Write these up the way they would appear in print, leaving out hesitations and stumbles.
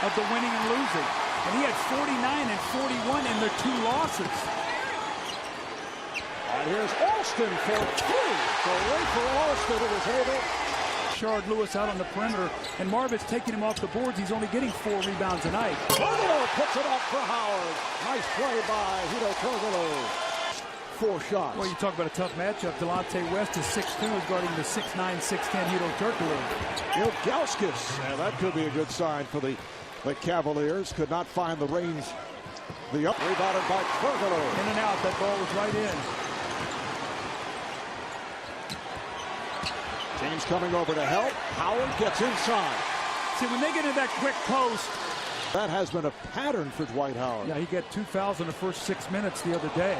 of the winning and losing. And he had 49 and 41 in their 2 losses. And here's Alston for 3. So wait for Alston, it was able. Rashard Lewis out on the perimeter, and Marvin's taking him off the boards. He's only getting 4 rebounds a night. Turkoglu puts it up for Howard. Nice play by Hedo Turkoglu. 4 shots. Well, you talk about a tough matchup. Delonte West is 6'2", is guarding the 6'9", 6'10" Hedo Turkoglu. Ilgauskas, and that could be a good sign for the Cavaliers. Could not find the range. The up rebounded by Turkoglu. In and out, that ball was right in. James coming over to help. Howard gets inside. See, when they get in that quick post. That has been a pattern for Dwight Howard. Yeah, he got 2 fouls in the first 6 minutes the other day.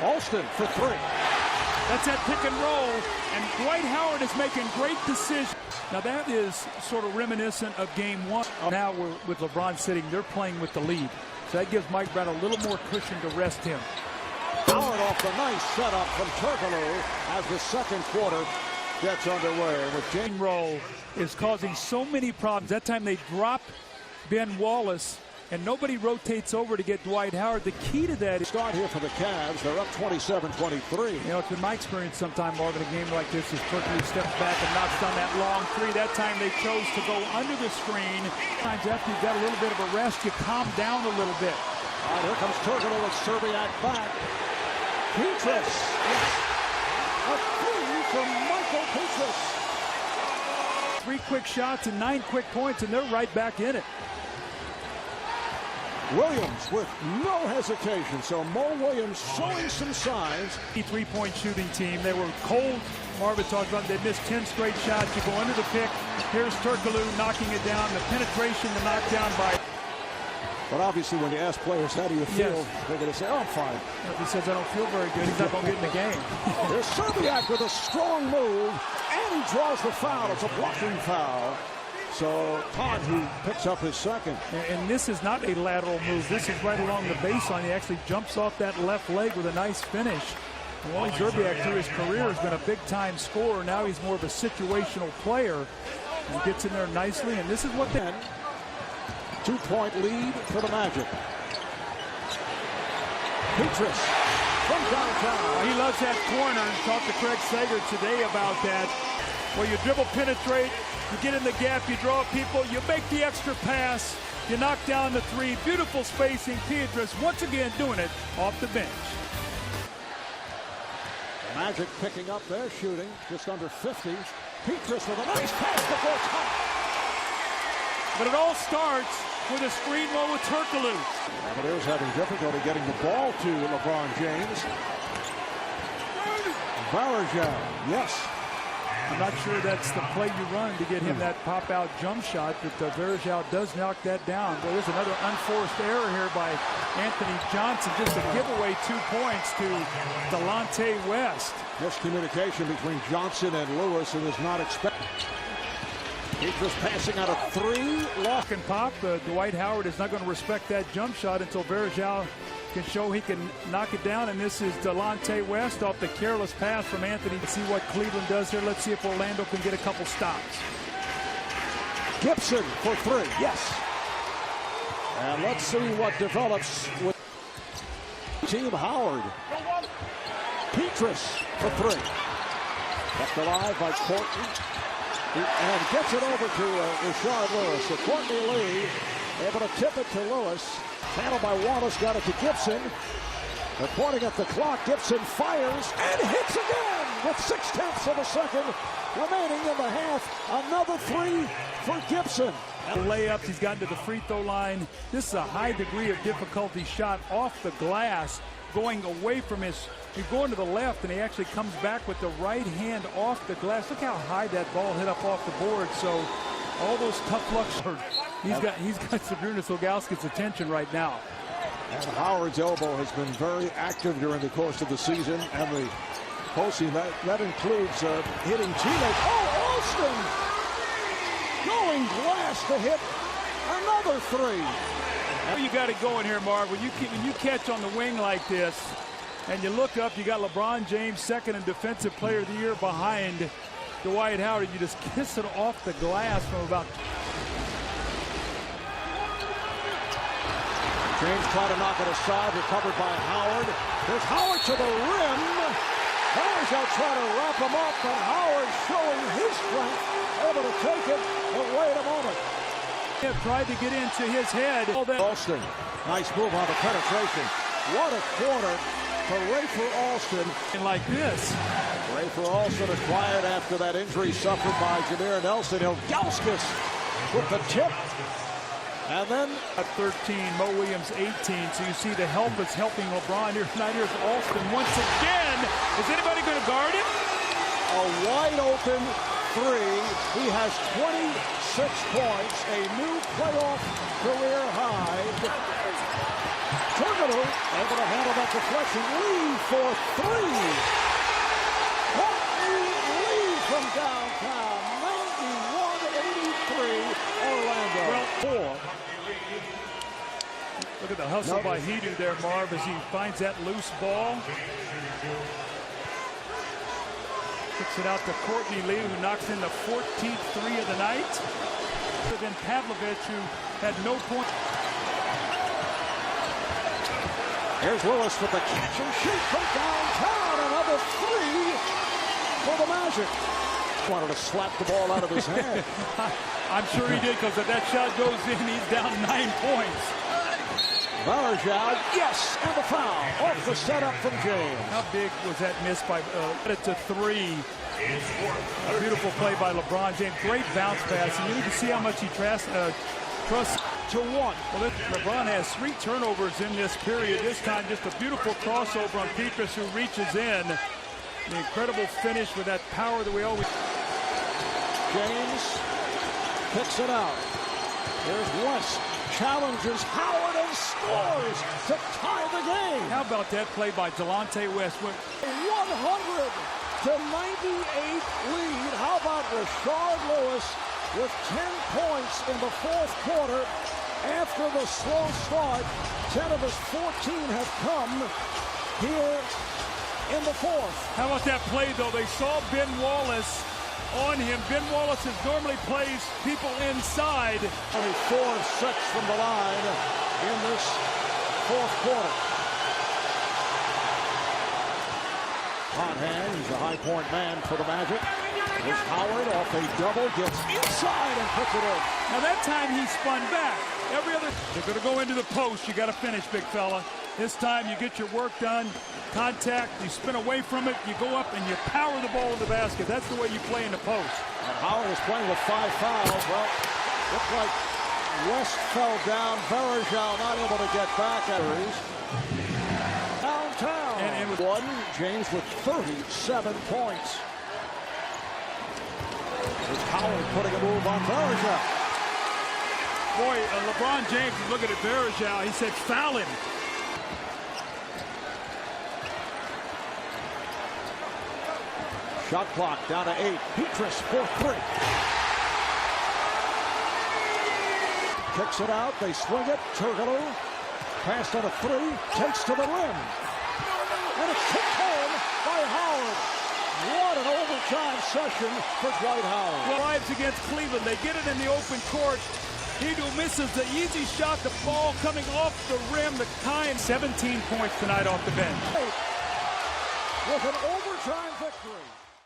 Alston for 3. That's that pick and roll, and Dwight Howard is making great decisions. Now that is sort of reminiscent of game 1. Now with LeBron sitting, they're playing with the lead. So that gives Mike Brown a little more cushion to rest him. Howard off the nice setup from Turkoglu as the second quarter gets underway. With James roll is causing so many problems. That time they drop Ben Wallace, and nobody rotates over to get Dwight Howard. The key to that is start here for the Cavs. They're up 27-23. You know, it's been my experience sometime, Marvin, a game like this is Turkoglu steps back and knocks down that long 3. That time they chose to go under the screen. Sometimes after you've got a little bit of a rest, you calm down a little bit. All right, here comes Turkoglu with Serbiak back. Petrus. Yes. A 3 from Michael Petrus. 3 quick shots and 9 quick points, and they're right back in it. Williams with no hesitation. So Mo Williams showing some signs. 3-point shooting team. They were cold. Marvin talked about they missed 10 straight shots. You go under the pick. Here's Turkoglu knocking it down. The penetration, the knockdown by. But obviously when you ask players how do you feel, yes, they're going to say, oh, I'm fine. If he says I don't feel very good, he's not going to get in the game. There's Serbiak with a strong move, and he draws the foul. It's a blocking foul. So Todd, who picks up his second. And this is not a lateral move. This is right along the baseline. He actually jumps off that left leg with a nice finish. Wally Serbiak through his career has been a big-time scorer. Now he's more of a situational player. He gets in there nicely, and this is what they... 2-point lead for the Magic. Petrus from downtown. He loves that corner. Talked to Craig Sager today about that. Where you dribble, penetrate, you get in the gap, you draw people, you make the extra pass, you knock down the 3. Beautiful spacing. Petrus once again doing it off the bench. Magic picking up their shooting, just under 50. Petrus with a nice pass before top. But it all starts with a screen roll with Turkoglu. Cavaliers having difficulty getting the ball to LeBron James. Varejao, yes. I'm not sure that's the play you run to get him that pop-out jump shot, but Varejao does knock that down. Well, there's another unforced error here by Anthony Johnson, just to give away 2 points to Delonte West. Miscommunication between Johnson and Lewis, and is not expected. Petrus passing out of 3. Lock and pop. Dwight Howard is not going to respect that jump shot until Varejao can show he can knock it down. And this is Delonte West off the careless pass from Anthony. Let's see what Cleveland does here. Let's see if Orlando can get a couple stops. Gibson for 3. Yes. And let's see what develops with Team Howard. Petrus for 3. Kept alive by Courtney. And gets it over to Rashard Lewis. So Courtney Lee able to tip it to Lewis. Handled by Wallace, got it to Gibson. They're pointing at the clock. Gibson fires and hits again with 6/10 of a second remaining in the half. Another 3 for Gibson. Layups, he's gotten to the free throw line. This is a high degree of difficulty shot off the glass, going away from his, he's going to the left, and he actually comes back with the right hand off the glass. Look how high that ball hit up off the board. So all those tough lucks, he's got Sabrina Ilgauskas' attention right now. And Howard's elbow has been very active during the course of the season and the postseason. That includes hitting teammates. Oh, Alston going glass to hit another 3. You got it going here, Marv. When you catch on the wing like this, and you look up, you got LeBron James, second in Defensive Player of the Year behind Dwight Howard. You just kiss it off the glass from about. James tried to knock it aside, recovered by Howard. There's Howard to the rim. Varejao trying to wrap him up, but Howard showing his strength, able to take it, but wait a moment. Tried to get into his head. Alston, nice move on the penetration. What a quarter for Rashard Alston. And like this. Rashard Alston acquired after that injury suffered by Jameer Nelson. Ilgauskas with the tip. And then at 13, Mo Williams 18. So you see the help is helping LeBron here tonight. Here's Alston once again. Is anybody going to guard him? A wide open three. He has 26 points, a new playoff career high. Turner able to handle that deflection. Lee for three. Courtney Lee from downtown. 91-83 Orlando. Well, four. Look at the hustle by Hedo there, Marv, as he finds that loose ball. Kicks it out to Courtney Lee, who knocks in the 14th three of the night. Then Pavlovich, who had no point. Here's Lewis with the catch and shoot from downtown. Another three for the Magic. Wanted to slap the ball out of his hand. I'm sure he did, because if that shot goes in, he's down 9 points. Varejao, yes, and the foul off the setup from James. How big was that miss by it to three? A beautiful play by LeBron James. Great bounce pass, and you can see how much he trusts to one. Well, LeBron has 3 turnovers in this period. This time, just a beautiful crossover on Petras, who reaches in. The incredible finish with that power that we always. James picks it out. There's West. Challenges Howard and scores to tie the game. How about that play by Delonte West? 100-98 lead. How about Rashard Lewis with 10 points in the fourth quarter after the slow start? 10 of his 14 have come here in the fourth. How about that play, though? They saw Ben Wallace on him. Ben Wallace normally plays people inside. Only 4 of 6 from the line in this fourth quarter. Hot hand, he's a high point man for the Magic. Here's Howard off a double, gets inside and puts it in. Now that time he spun back. Every other, they're going to go into the post. You got to finish, big fella. This time you get your work done. Contact, you spin away from it, you go up and you power the ball in the basket. That's the way you play in the post. And Howard is playing with 5 fouls. Well, looks like West fell down. Varejao not able to get back at downtown. And with one, James with 37 points. There's Howard putting a move on Varejao. Boy, LeBron James is looking at Varejao. He said, foul him. Shot clock down to 8. Petras for 3. Kicks it out. They swing it. Turkoglu passed on a 3. Takes to the rim. And it's kicked home by Howard. What an overtime session for Dwight Howard. Drives against Cleveland. They get it in the open court. Hedo misses the easy shot. The ball coming off the rim. The kind 17 points tonight off the bench. With an overtime victory.